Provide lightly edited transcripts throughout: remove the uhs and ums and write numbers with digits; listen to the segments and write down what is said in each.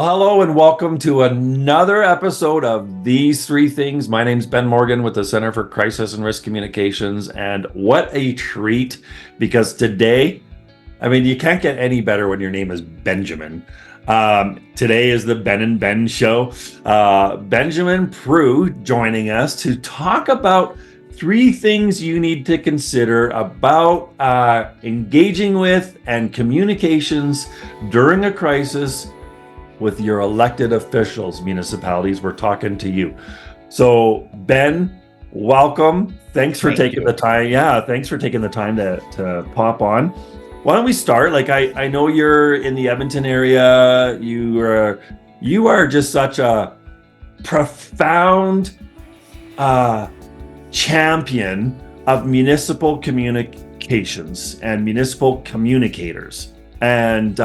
Well, hello and welcome to another episode of These Three Things. My name's Ben Morgan with the Center for Crisis and Risk Communications, and what a treat, because today, you can't get any better when your name is Benjamin. Today is the Ben and Ben show. Benjamin Proulx joining us to talk about three things you need to consider about engaging with and communications during a crisis with your elected officials, municipalities. We're talking to you. So Ben, welcome. Thanks for taking the time. Yeah, thanks for taking the time to pop on. Why don't we start? I know you're in the Edmonton area. You are just such a profound champion of municipal communications and municipal communicators. And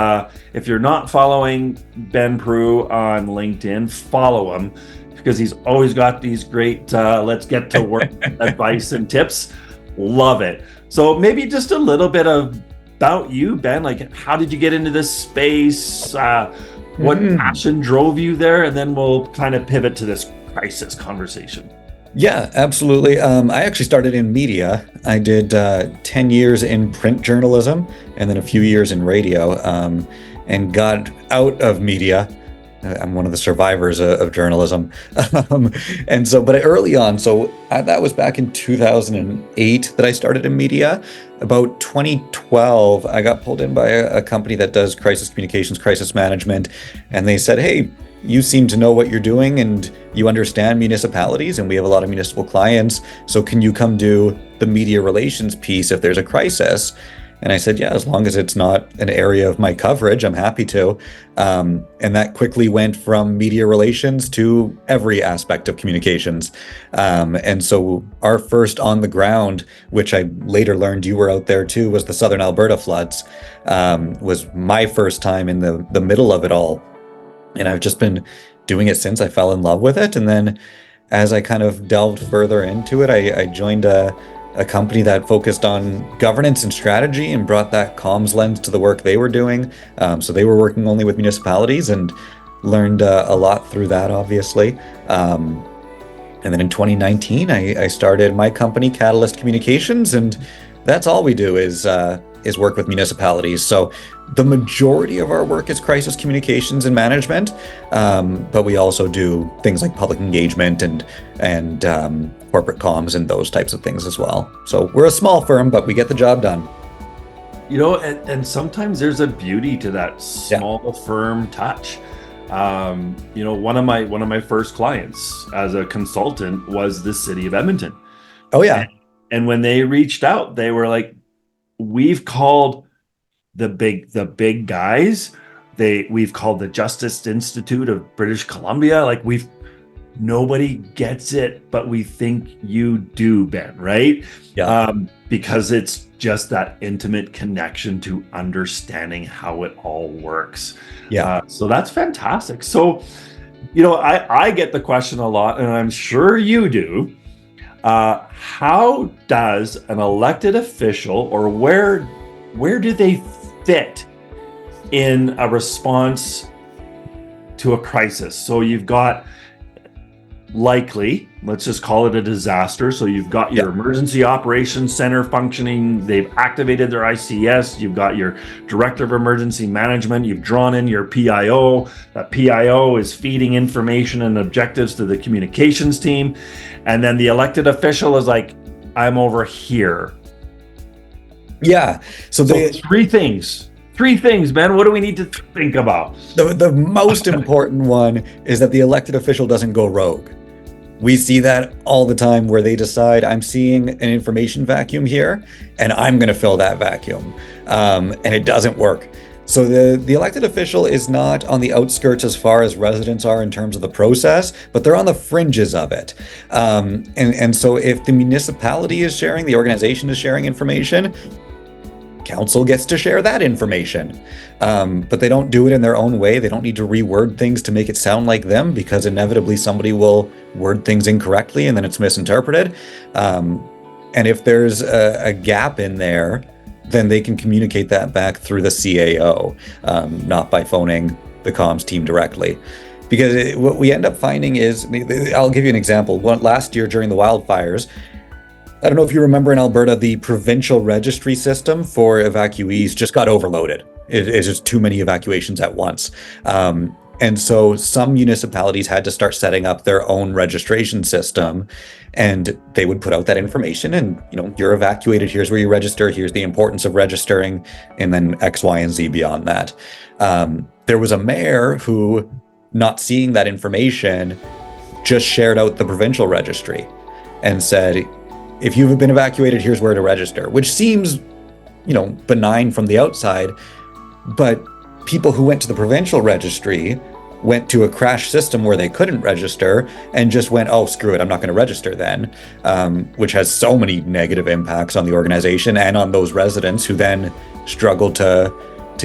if you're not following Ben Proulx on LinkedIn, follow him, because he's always got these great let's get to work advice and tips. Love it. So maybe just a little bit about you, Ben. How did you get into this space? What passion drove you there? And then we'll kind of pivot to this crisis conversation. Yeah, absolutely. I actually started in media. I did 10 years in print journalism and then a few years in radio, and got out of media. I'm one of the survivors of journalism. But early on, that was back in 2008 that I started in media. About 2012, I got pulled in by a company that does crisis communications, crisis management, and they said, hey, you seem to know what you're doing and you understand municipalities, and we have a lot of municipal clients. So can you come do the media relations piece if there's a crisis? And I said, yeah, as long as it's not an area of my coverage, I'm happy to. And that quickly went from media relations to every aspect of communications. And so our first on the ground, which I later learned you were out there too, was the Southern Alberta floods. Was my first time in the middle of it all. And I've just been doing it since. I fell in love with it. And then as I kind of delved further into it, I joined a company that focused on governance and strategy and brought that comms lens to the work they were doing. So they were working only with municipalities, and learned a lot through that, obviously. And then in 2019, I started my company, Catalyst Communications, and that's all we do is work with municipalities. So the majority of our work is crisis communications and management, but we also do things like public engagement and corporate comms and those types of things as well. So we're a small firm, but we get the job done. And sometimes there's a beauty to that small firm touch. One of my first clients as a consultant was the city of Edmonton. Oh yeah. And when they reached out, they were like, we've called the big guys. We've called the Justice Institute of British Columbia. Nobody gets it, but we think you do, Ben, right? Yeah. Because it's just that intimate connection to understanding how it all works. Yeah. So that's fantastic. So, I get the question a lot, and I'm sure you do. How does an elected official, or where do they fit in a response to a crisis? So you've got likely, let's just call it a disaster. So you've got your emergency operations center functioning. They've activated their ICS. You've got your director of emergency management. You've drawn in your PIO. That PIO is feeding information and objectives to the communications team. And then the elected official is like, I'm over here. Yeah. So three things, Ben. What do we need to think about? The most important one is that the elected official doesn't go rogue. We see that all the time, where they decide, I'm seeing an information vacuum here and I'm going to fill that vacuum. And it doesn't work. So the elected official is not on the outskirts as far as residents are in terms of the process, but they're on the fringes of it. And so if the municipality is sharing, the organization is sharing information, council gets to share that information. But they don't do it in their own way. They don't need to reword things to make it sound like them, because inevitably somebody will word things incorrectly and then it's misinterpreted. And if there's a gap in there, then they can communicate that back through the CAO, not by phoning the comms team directly. Because what we end up finding is, I'll give you an example. Last year during the wildfires, I don't know if you remember in Alberta, the provincial registry system for evacuees just got overloaded. It's just too many evacuations at once. And so some municipalities had to start setting up their own registration system, and they would put out that information and, you're evacuated, here's where you register, here's the importance of registering, and then X, Y, and Z beyond that. There was a mayor who, not seeing that information, just shared out the provincial registry and said, if you've been evacuated, here's where to register, which seems, benign from the outside, but people who went to the provincial registry went to a crash system where they couldn't register and just went, oh, screw it, I'm not going to register then, which has so many negative impacts on the organization and on those residents who then struggle to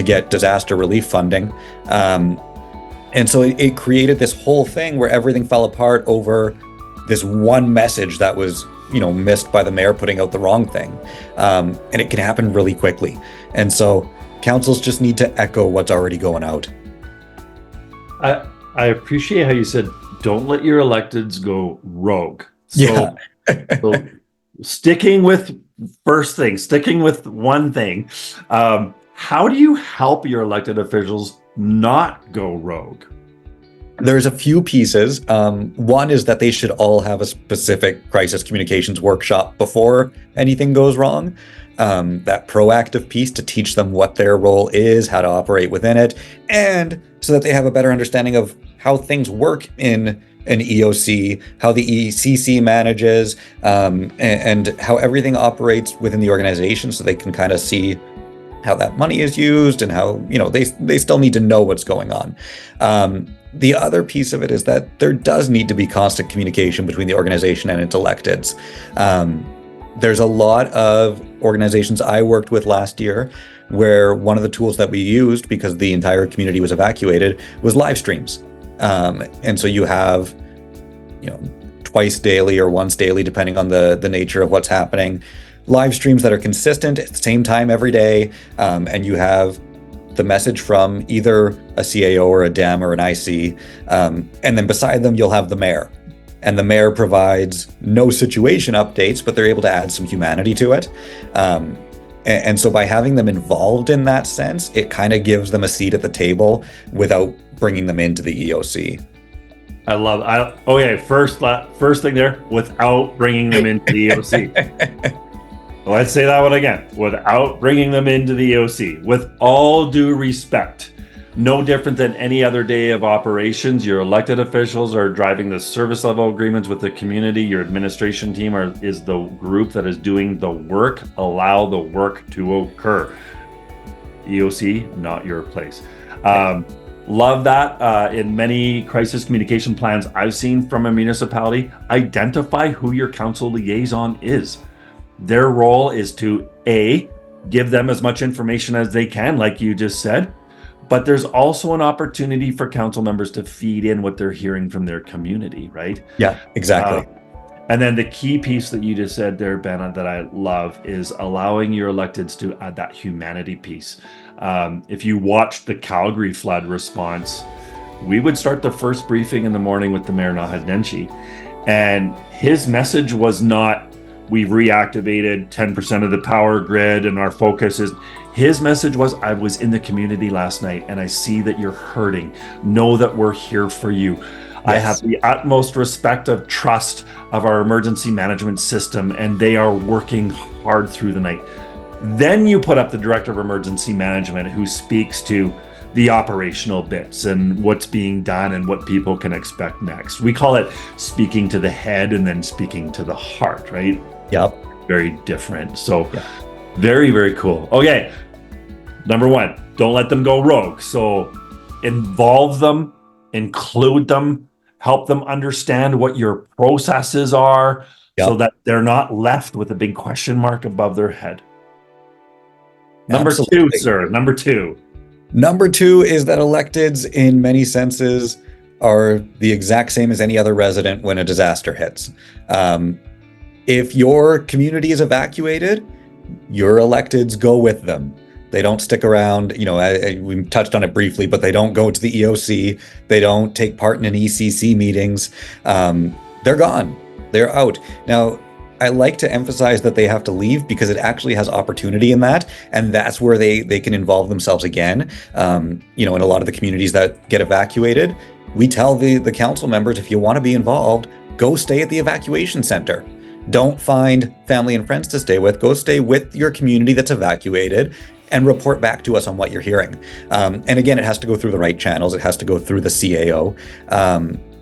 get disaster relief funding. And so it created this whole thing where everything fell apart over this one message that was, missed by the mayor putting out the wrong thing. And it can happen really quickly. And so councils just need to echo what's already going out. I appreciate how you said, don't let your electeds go rogue. So, so sticking with one thing, how do you help your elected officials not go rogue? There's a few pieces. One is that they should all have a specific crisis communications workshop before anything goes wrong. That proactive piece to teach them what their role is, how to operate within it, and so that they have a better understanding of how things work in an EOC, how the ECC manages, and how everything operates within the organization, so they can kind of see how that money is used and how, they still need to know what's going on. The other piece of it is that there does need to be constant communication between the organization and its electeds. There's a lot of organizations I worked with last year where one of the tools that we used, because the entire community was evacuated, was live streams. And so you have, twice daily or once daily, depending on the nature of what's happening, live streams that are consistent at the same time every day. And you have the message from either a CAO or a DEM or an IC. And then beside them, you'll have the mayor. And the mayor provides no situation updates, but they're able to add some humanity to it. And so by having them involved in that sense, it kind of gives them a seat at the table without bringing them into the EOC. I love it. Okay, first thing there, without bringing them into the EOC. Let's say that one again. Without bringing them into the EOC. With all due respect, no different than any other day of operations, your elected officials are driving the service level agreements with the community. Your administration team is the group that is doing the work. Allow the work to occur. EOC, not your place. Love that. In many crisis communication plans I've seen from a municipality, identify who your council liaison is. Their role is to A, give them as much information as they can, like you just said, but there's also an opportunity for council members to feed in what they're hearing from their community, right? Yeah, exactly. And then the key piece that you just said there, Ben, that I love is allowing your electeds to add that humanity piece. If you watched the Calgary flood response, we would start the first briefing in the morning with the Mayor Nahadnenshi, and his message was not, we've reactivated 10% of the power grid and our focus is, his message was, I was in the community last night and I see that you're hurting. Know that we're here for you. Yes. I have the utmost respect of trust of our emergency management system, and they are working hard through the night. Then you put up the director of emergency management who speaks to the operational bits and what's being done and what people can expect next. We call it speaking to the head and then speaking to the heart, right? Yep. Very different. So very, very cool. Okay. Number one, don't let them go rogue. So involve them, include them, help them understand what your processes are so that they're not left with a big question mark above their head. Number two, sir. Number two. Number two is that electeds, in many senses, are the exact same as any other resident when a disaster hits. If your community is evacuated, your electeds go with them. They don't stick around. We touched on it briefly, but they don't go to the EOC. They don't take part in an ECC meetings. They're gone. They're out. Now, I like to emphasize that they have to leave because it actually has opportunity in that, and that's where they can involve themselves again. In a lot of the communities that get evacuated, we tell the council members, if you want to be involved, go stay at the evacuation center. Don't find family and friends to stay with. Go stay with your community that's evacuated and report back to us on what you're hearing. And again, it has to go through the right channels. It has to go through the CAO.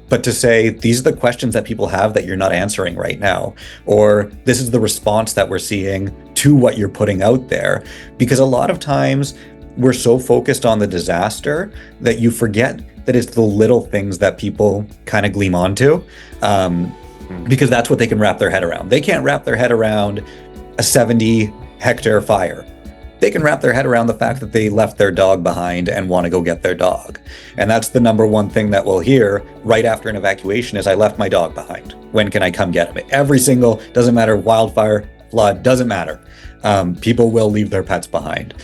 But to say, these are the questions that people have that you're not answering right now, or this is the response that we're seeing to what you're putting out there. Because a lot of times we're so focused on the disaster that you forget that it's the little things that people kind of gleam onto, because that's what they can wrap their head around. They can't wrap their head around a 70-hectare fire. They can wrap their head around the fact that they left their dog behind and want to go get their dog. And that's the number one thing that we'll hear right after an evacuation is, I left my dog behind. When can I come get him? Every single, doesn't matter, wildfire, flood, doesn't matter. People will leave their pets behind.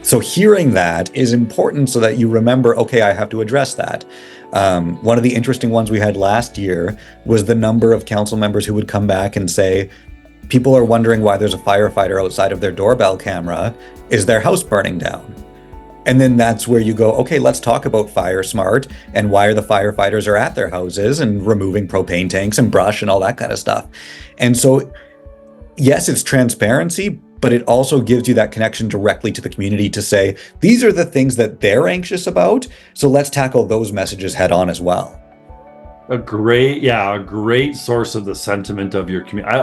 So hearing that is important so that you remember, okay, I have to address that. One of the interesting ones we had last year was the number of council members who would come back and say, people are wondering why there's a firefighter outside of their doorbell camera. Is their house burning down? And then that's where you go, okay, let's talk about Fire Smart and why the firefighters are at their houses and removing propane tanks and brush and all that kind of stuff. And so, yes, it's transparency, but it also gives you that connection directly to the community to say, these are the things that they're anxious about. So let's tackle those messages head on as well. A great source of the sentiment of your community.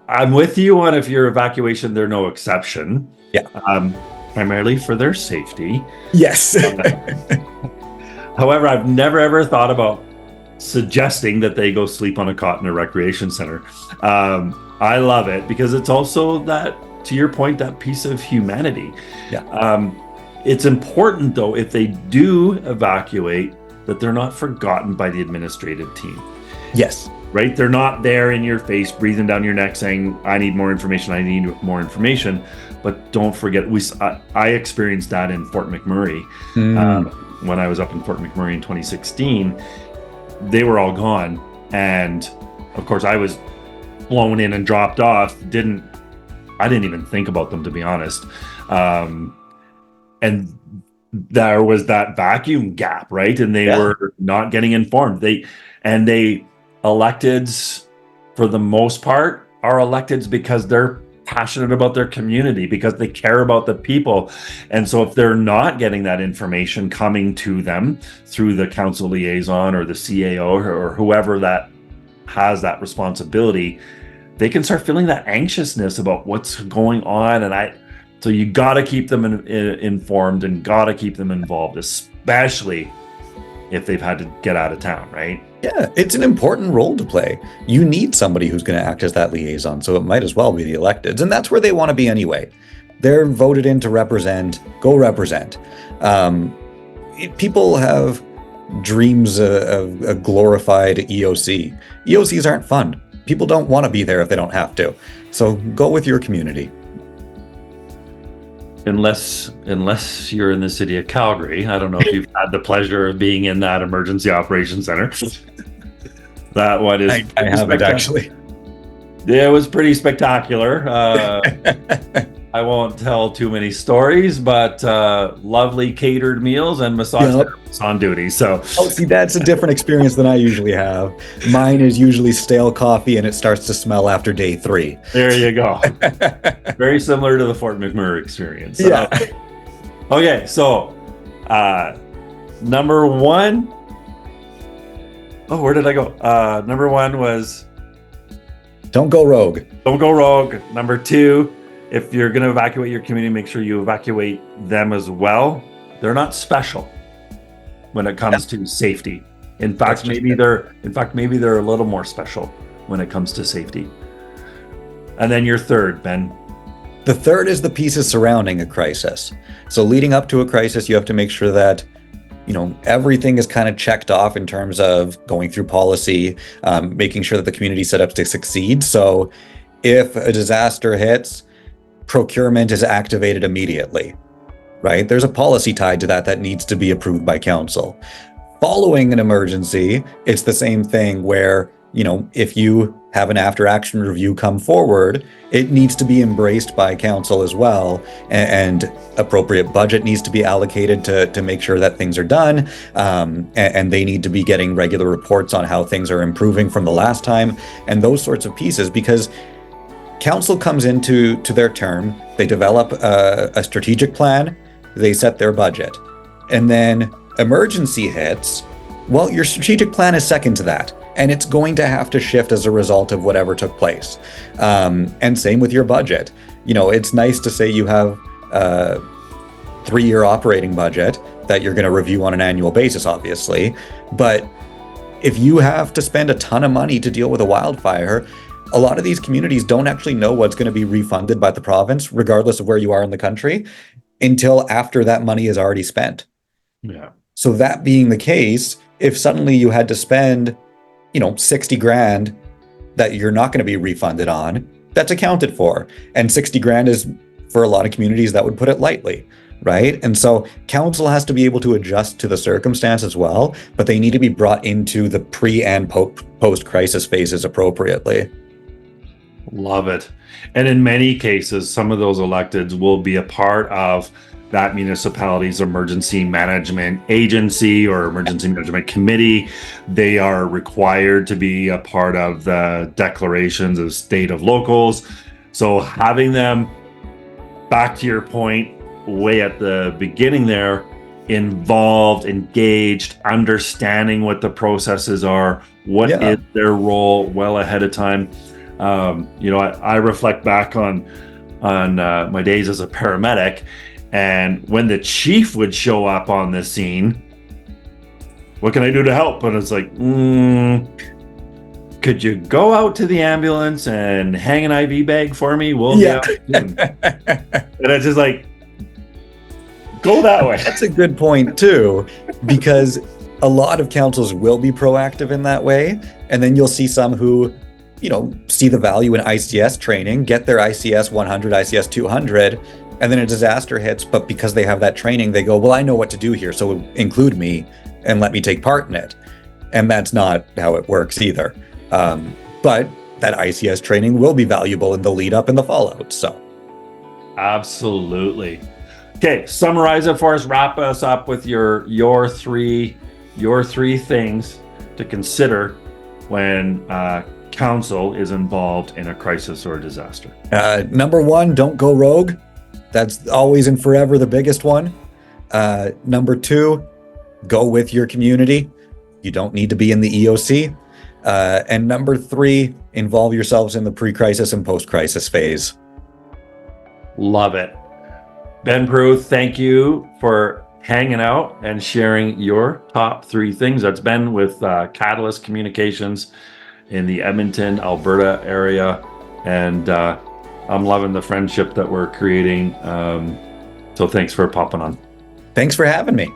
I'm with you on, if you're evacuation, they're no exception. Yeah. Primarily for their safety. Yes. However, I've never ever thought about suggesting that they go sleep on a cot in a recreation center. I love it because it's also that, to your point, that piece of humanity. Yeah. It's important though, if they do evacuate, that they're not forgotten by the administrative team. Yes. Right? They're not there in your face, breathing down your neck saying, I need more information, I need more information. But don't forget, I experienced that in Fort McMurray. When I was up in Fort McMurray in 2016, they were all gone. And of course, I was flown in and dropped off. I didn't even think about them, to be honest. And there was that vacuum gap, right? And they were not getting informed. They electeds, for the most part, are electeds because they're passionate about their community, because they care about the people. And so if they're not getting that information coming to them through the council liaison or the CAO or whoever that has that responsibility, they can start feeling that anxiousness about what's going on. And so you got to keep them informed and got to keep them involved, especially if they've had to get out of town, right? Yeah, it's an important role to play. You need somebody who's going to act as that liaison, so it might as well be the electeds. And that's where they want to be anyway. They're voted in to represent. Go represent. People have dreams of a glorified EOC. EOCs aren't fun. People don't want to be there if they don't have to. So go with your community. Unless you're in the city of Calgary. I don't know if you've had the pleasure of being in that emergency operations center. That one is... I haven't actually. Yeah, it was pretty spectacular. I won't tell too many stories, but lovely catered meals and massage therapists on duty. So, see, that's a different experience than I usually have. Mine is usually stale coffee, and it starts to smell after day 3. There you go. Very similar to the Fort McMurray experience. Yeah. Okay, so number 1. Oh, where did I go? Number 1 was don't go rogue. Don't go rogue. Number 2. If you're going to evacuate your community, make sure you evacuate them as well. They're not special when it comes to safety. In fact, maybe they're a little more special when it comes to safety. And then your third, Ben. The third is the pieces surrounding a crisis. So leading up to a crisis, you have to make sure that everything is kind of checked off in terms of going through policy, making sure that the community is set up to succeed. So if a disaster hits, procurement is activated immediately, right? There's a policy tied to that needs to be approved by council. Following an emergency, it's the same thing where, if you have an after action review come forward, it needs to be embraced by council as well. And appropriate budget needs to be allocated to make sure that things are done. And they need to be getting regular reports on how things are improving from the last time and those sorts of pieces, because council comes into their term, they develop a strategic plan, they set their budget, and then emergency hits. Well, your strategic plan is second to that, and it's going to have to shift as a result of whatever took place. And same with your budget. It's nice to say you have a 3-year operating budget that you're going to review on an annual basis, obviously. But if you have to spend a ton of money to deal with a wildfire, a lot of these communities don't actually know what's going to be refunded by the province, regardless of where you are in the country, until after that money is already spent. Yeah. So that being the case, if suddenly you had to spend, 60 grand that you're not going to be refunded on, that's accounted for. And 60 grand is, for a lot of communities, that would put it lightly, right? And so council has to be able to adjust to the circumstance as well, but they need to be brought into the pre and post-crisis phases appropriately. Love it. And in many cases, some of those electeds will be a part of that municipality's emergency management agency or emergency management committee. They are required to be a part of the declarations of state of locals. So having them, back to your point, way at the beginning there, involved, engaged, understanding what the processes are, what is their role well ahead of time. I reflect back on my days as a paramedic, and when the chief would show up on the scene, what can I do to help? And it's like, could you go out to the ambulance and hang an IV bag for me? We'll be out soon. And it's just like, go that way. That's a good point too, because a lot of councils will be proactive in that way. And then you'll see some who, see the value in ICS training, get their ICS 100, ICS 200, and then a disaster hits. But because they have that training, they go, well, I know what to do here, so include me and let me take part in it. And that's not how it works either. But that ICS training will be valuable in the lead up and the fallout. So, absolutely. Okay, summarize it for us. Wrap us up with your three things to consider when council is involved in a crisis or a disaster. Number 1, don't go rogue. That's always and forever the biggest one. Number 2, go with your community. You don't need to be in the EOC. And number 3, involve yourselves in the pre-crisis and post-crisis phase. Love it. Ben Proulx, thank you for hanging out and sharing your top 3 things. That's Ben with Catalyst Communications in the Edmonton, Alberta area. And I'm loving the friendship that we're creating. So thanks for popping on. Thanks for having me.